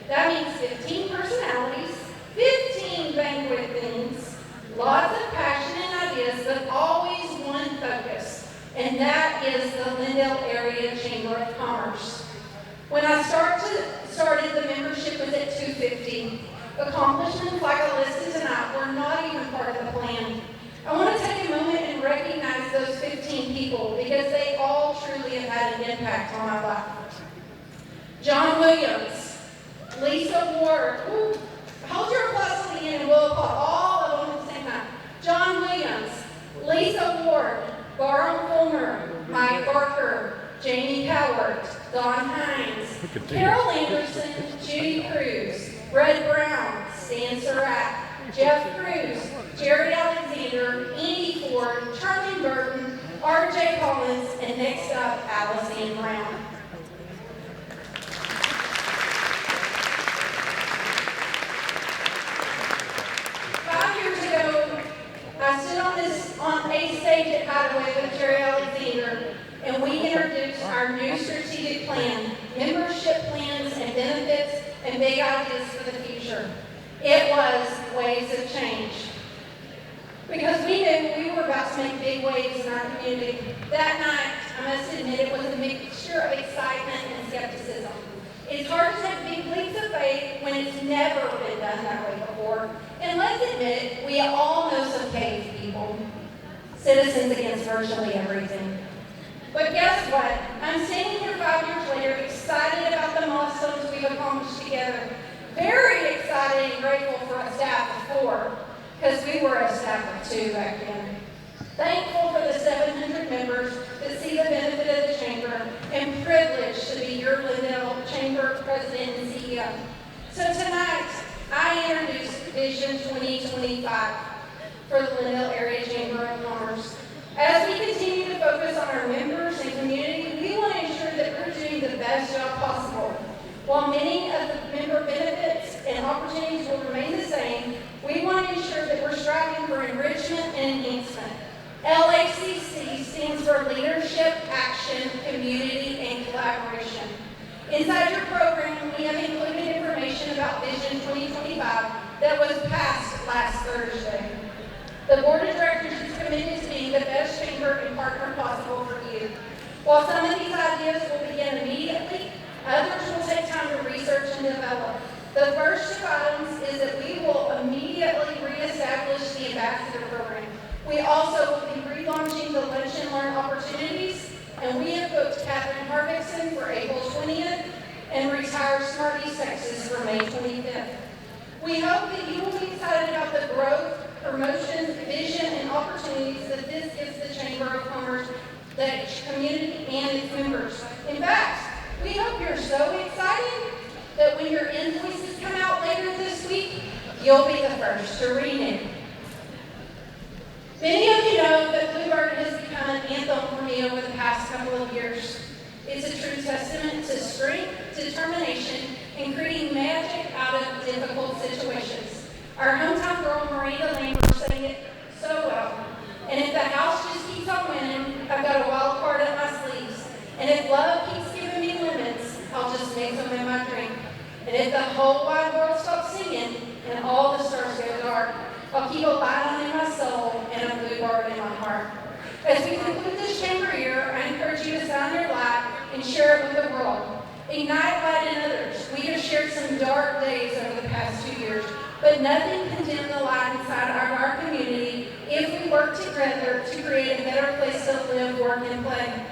That means 15 personalities, 15 banquet themes, lots of passion and ideas, but always one focus, and that is the Lindale Area Chamber of Commerce. When I started, the membership was at 250. Accomplishments like I listed tonight were not even part of the plan. I want to take a moment and recognize those 15 people because they all truly have had an impact on my life. John Williams, Lisa Ward, hold your applause to the end and we'll applaud all of them at the same time. John Williams, Lisa Ward, Barham Fulmer, Mike Barker, Jamie Cowart, Don Hines, Carol Anderson, Judy Cruz, Brett Brown, Stan Surratt, Jeff Cruz, Jared Alexander, Andy Ford, Charlene Burton, R.J. Collins, and next up, Alice Ann Brown. 5 years ago, I stood on a stage at Hideaway with Jerry Alexander, and we introduced our new strategic plan, membership plans and benefits, and big ideas for the future. It was Waves of Change. Because we knew we were about to make big waves in our community. That night, I must admit, it was a mixture of excitement and skepticism. It's hard to take big leaps of faith when it's never been done that way before. And let's admit it, we all know some cave people. Citizens against virtually everything. But guess what? I'm standing here 5 years later, excited about the milestones we've accomplished together. Very excited and grateful for a staff of 4, because we were a staff of 2 back then. Thankful for the 700 members that see the benefit of the Chamber, and privileged to be your Lindale Chamber President and CEO. So tonight, I introduce Vision 2025 for the Lindale Area Chamber of Commerce. As we continue to focus on our members and community, we want to ensure that we're doing the best job possible. While many of the member benefits and and opportunities will remain the same, we want to ensure that we're striving for enrichment and enhancement. LACC stands for Leadership, Action, Community, and Collaboration. Inside your program, we have included information about Vision 2025 that was passed last Thursday. The Board of Directors is committed to being the best chamber and partner possible for you. While some of these ideas will begin immediately, others will take time to research and develop. The first two items is that we will immediately reestablish the ambassador program. We also will be relaunching the Lunch and Learn opportunities, and we have booked Catherine Harvickson for April 20th and Retire Smarties Texas for May 25th. We hope that you will be excited about the growth, promotions, vision, and opportunities that this gives the Chamber of Commerce, the community, and its members. In fact, we hope you're so excited that when your invoices come out later this week, you'll be the first to renew. Many of you know that Bluebird has become an anthem for me over the past couple of years. It's a true testament to strength, determination, and creating magic out of difficult situations. Our hometown girl, Miranda Lambert, sang it so well. And if the house just keeps on winning, I've got a wild card up my sleeves. And if love keeps giving me lemons, I'll just make them in my drink. And if the whole wide world stops singing and all the stars go dark, I'll keep a light on in my soul and a bluebird in my heart. As we conclude this chamber year, I encourage you to sound your light and share it with the world. Ignite light in others. We have shared some dark days over the past 2 years, but nothing can dim the light inside our community if we work together to create a better place to live, work, and play.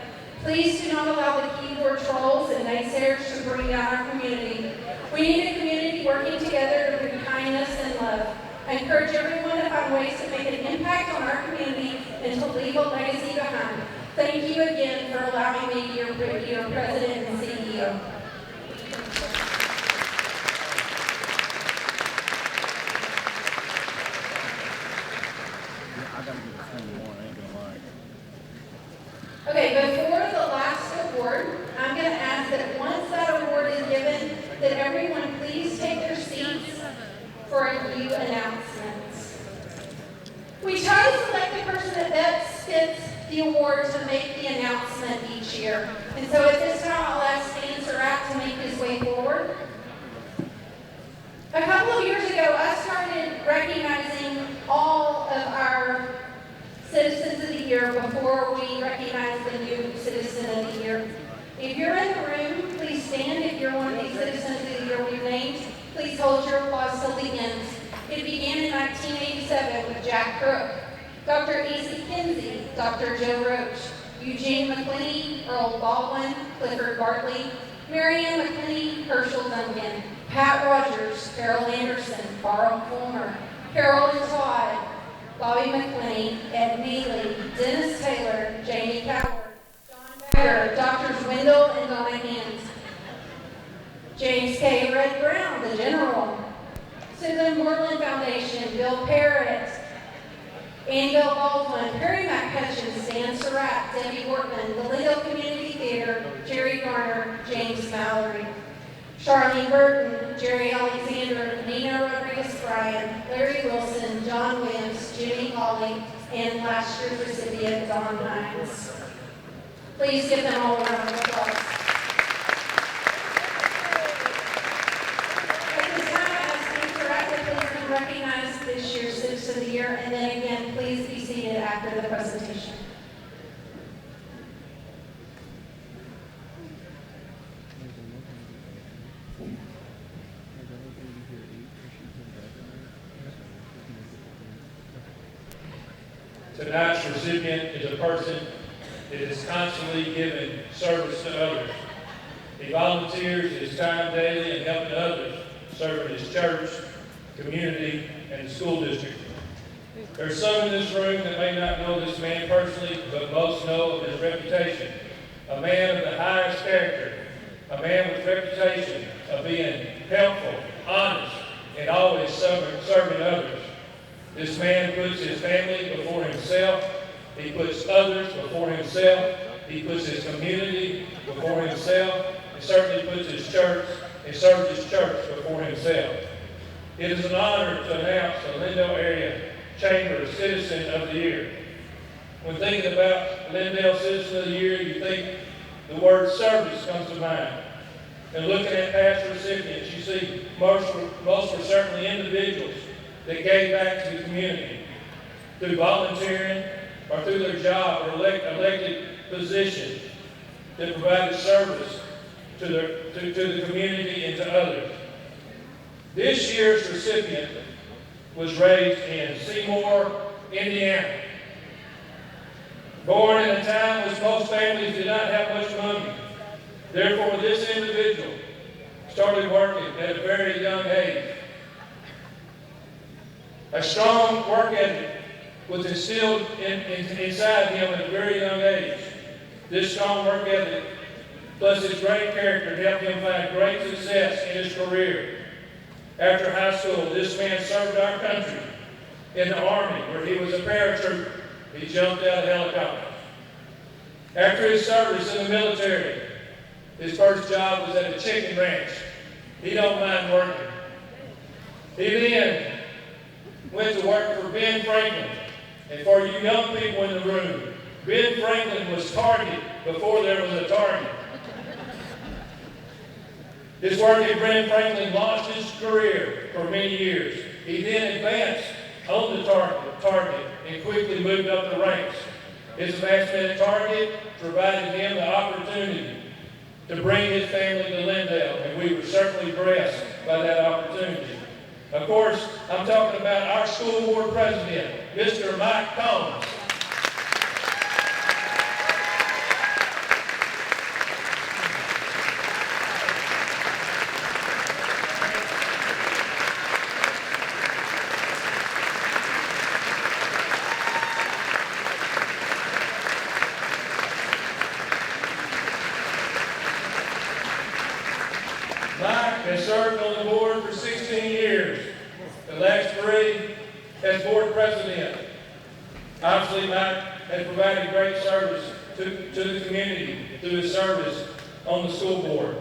Please do not allow the keyboard trolls and naysayers to bring down our community. We need a community working together to bring kindness and love. I encourage everyone to find ways to make an impact on our community and to leave a legacy behind. Thank you again for allowing me to be your president and CEO. Okay, before the last award, I'm going to ask that once that award is given, that everyone please take their seats for a few announcements. We try to select the person that best fits the award to make the announcement each year. And so at this time, I'll ask Stan Surratt to make his way forward. A couple of years ago, I started recognizing all of our Citizens of the Year before we recognize the new Citizen of the Year. If you're in the room, please stand. If you're one of these Citizens of the Year we've named, please hold your applause till the end. It began in 1987 with Jack Crook, Dr. E.C. Kinsey, Dr. Joe Roach, Eugene McClinney, Earl Baldwin, Clifford Bartley, Marianne McClinney, Herschel Duncan, Pat Rogers, Carol Anderson, Barham Fulmer, Carol Todd, Bobby McClinney, Ed Neely, Dennis Taylor, Jamie Cowart, John Becker, Drs. Wendell and Donna Hand, James K. Red Brown, the General, Susan Moreland Foundation, Bill Parrott, Bill Baldwin, Perry McCutcheon, Stan Surratt, Debbie Wortman, the Lindale Community Theater, Jerry Garner, James Mallory, Charlene Burton, Jerry Alexander, Nina Rodriguez-Bryan, Larry Wilson, John Williams, Jimmy Hawley, and last year's recipient, Don Hines. Please give them all a round of applause. At this time, I ask Stan Surratt to please recognize this year's Citizen of the Year, and then again, please be seated after the presentation. Tonight's recipient is a person that is constantly giving service to others. He volunteers his time daily in helping others, serving his church, community, and the school district. There's some in this room that may not know this man personally, but most know of his reputation. A man of the highest character, a man with reputation of being helpful, honest, and always serving others. This man puts his family before himself. He puts others before himself. He puts his community before himself. He certainly puts his church and serves his church before himself. It is an honor to announce the Lindale Area Chamber Citizen of the Year. When thinking about Lindale Citizen of the Year, you think the word service comes to mind. And looking at past recipients, you see most were certainly individuals that gave back to the community through volunteering or through their job or elected position that provided service to the community and to others. This year's recipient was raised in Seymour, Indiana. Born in a time when most families did not have much money. Therefore, this individual started working at a very young age. A strong work ethic was instilled inside him at a very young age. This strong work ethic, plus his great character, helped him find great success in his career. After high school, this man served our country in the Army, where he was a paratrooper. He jumped out of helicopters. After his service in the military, his first job was at a chicken ranch. He don't mind working. He then went to work for Ben Franklin. And for you young people in the room, Ben Franklin was Target before there was a Target. His work at Ben Franklin launched his career for many years. He then advanced on the Target and quickly moved up the ranks. His advancement at Target provided him the opportunity to bring his family to Lindale, and we were certainly blessed by that opportunity. Of course, I'm talking about our school board president, Mr. Mike Combs. Mike has served on the board for 16 years, the last 3 as board president. Obviously, Mike has provided great service to the community through his service on the school board.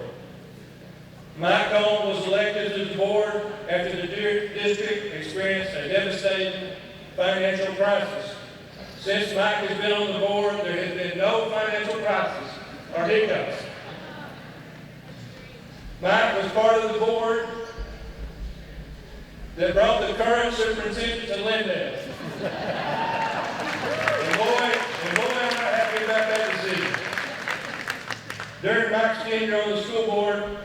Mike Combs was elected to the board after the district experienced a devastating financial crisis. Since Mike has been on the board, there has been no financial crisis or hiccups. Mike was part of the board that brought the current superintendent to Lindale. and boy, am I happy about that decision. During Mike's tenure on the school board,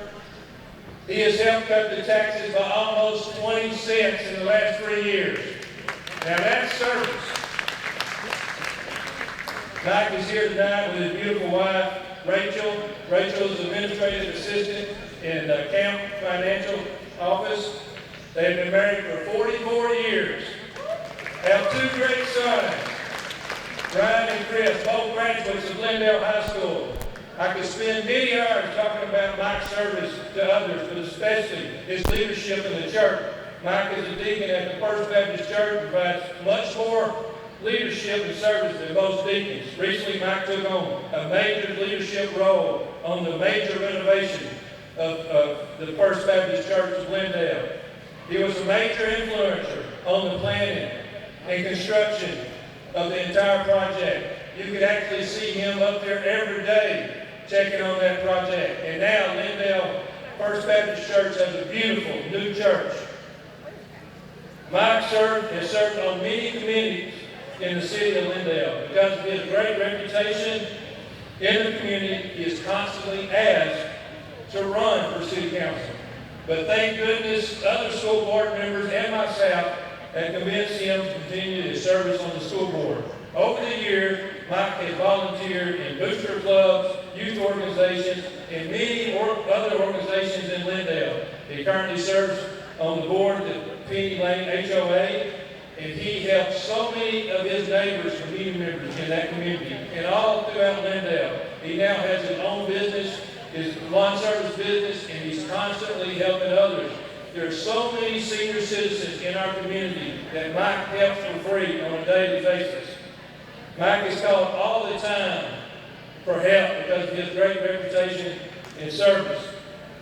he has helped cut the taxes by almost 20 cents in the last 3 years. Now that's service. Mike is here tonight with his beautiful wife, Rachel. Rachel is administrative assistant in the Camp Financial Office. They have been married for 44 years. Have 2 great sons, Ryan and Chris, both graduates of Lindale High School. I could spend many hours talking about Mike's service to others, but especially his leadership in the church. Mike is a deacon at the First Baptist Church, provides much more leadership and service than most deacons. Recently, Mike took on a major leadership role on the major renovation of the First Baptist Church of Lindale. He was a major influencer on the planning and construction of the entire project. You could actually see him up there every day checking on that project. And now Lindale First Baptist Church has a beautiful new church. Mike has served on many committees in the city of Lindale. Because of his great reputation in the community, he is constantly asked to run for city council. But thank goodness other school board members and myself have convinced him to continue his service on the school board. Over the years, Mike has volunteered in booster clubs, youth organizations, and many other organizations in Lindale. He currently serves on the board of the Penny Lane HOA, and he helps so many of his neighbors, community members in that community, and all throughout Lindale. He now has his own business, his lawn service business, and he's constantly helping others. There are so many senior citizens in our community that Mike helps for free on a daily basis. Mike is called all the time for help because of his great reputation and service.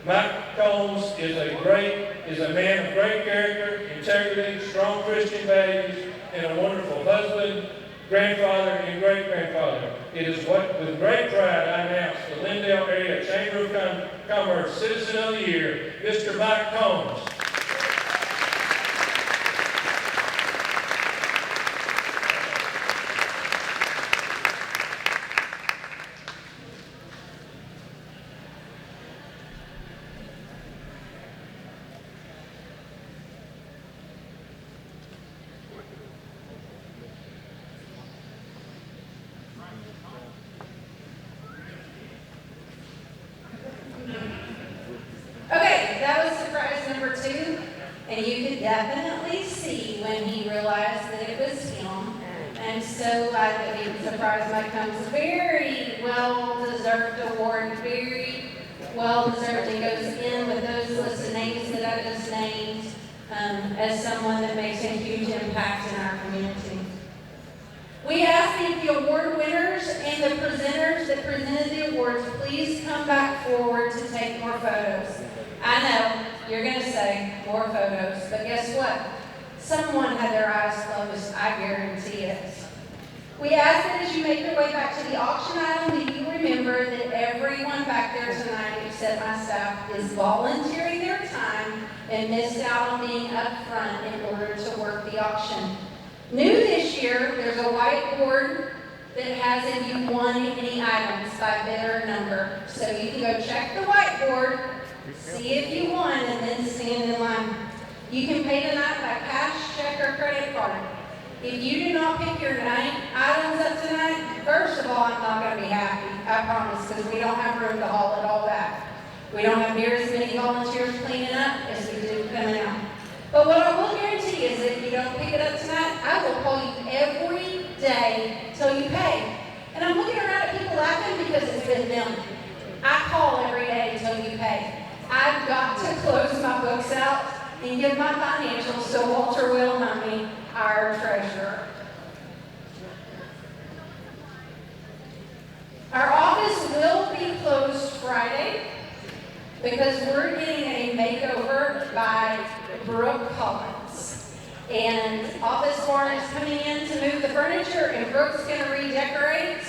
Mike Combs is a man of great character, integrity, strong Christian values, and a wonderful husband, grandfather, and great-grandfather. It is with great pride I announce the Lindale Area Chamber of Commerce Citizen of the Year, Mr. Mike Combs. Okay, that was surprise number 2, and you could definitely see when he realized that it was him. I'm so glad that he was surprised by Combs. Very well-deserved award, very well-deserved, and goes in with those list of names that I just named as someone that makes a huge impact in our community. We ask that the award winners and the presenters that presented the awards please come back forward to take more photos. I know, you're going to say more photos, but guess what? Someone had their eyes closed, I guarantee it. We ask that as you make your way back to the auction item, that you remember that everyone back there tonight, except my staff, is volunteering their time and missed out on being up front in order to work the auction. New this year, there's a whiteboard that has if you won any items by bid or number. So you can go check the whiteboard, see if you won, and then stand in line. You can pay tonight by cash, check, or credit card. If you do not pick your 9 items up tonight, first of all, I'm not going to be happy, I promise, because we don't have room to haul it all back. We don't have near as many volunteers cleaning up as we do coming out. But what I will guarantee is that if you don't pick it up tonight, I will call you every day till you pay. And I'm looking around at people laughing because it's been them. I call every day till you pay. I've got to close my books out and give my financials so Walter will know me, our treasurer. Our office will be closed Friday because we're getting a makeover by Brooke Collins. And Office Barn is coming in to move the furniture, and Brooke's going to redecorate.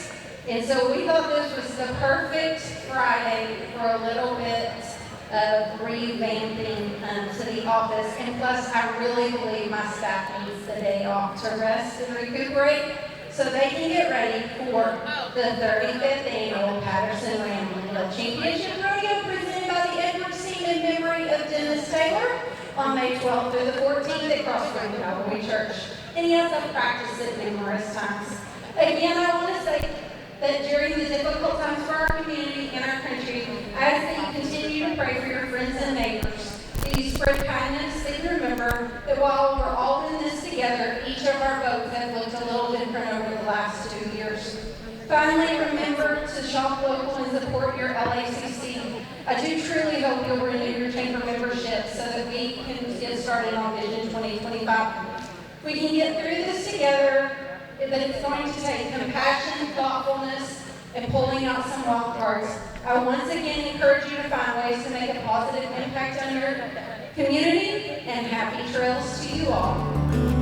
And so we thought this was the perfect Friday for a little bit of revamping to the office. And plus, I really believe my staff needs the day off to rest and recuperate so they can get ready for the 35th annual Patterson Rambling Championship Rodeo presented by the Edwards team in memory of Dennis Taylor on May 12th through the 14th at Crossroads Calvary Church. And he has to practice it numerous times. Again, I want to say that during the difficult times for our community and our country, I ask that you continue to pray for your friends and neighbors, that you spread kindness, that you remember that while we're all in this together, each of our votes have looked a little different over the last 2 years. Finally, remember to shop local and support your LACC. I do truly hope you'll renew your chamber membership so that we can get started on Vision 2025. We can get through this together, but it's going to take compassion, thoughtfulness, and pulling out some wild cards. I once again encourage you to find ways to make a positive impact on your community, and happy trails to you all.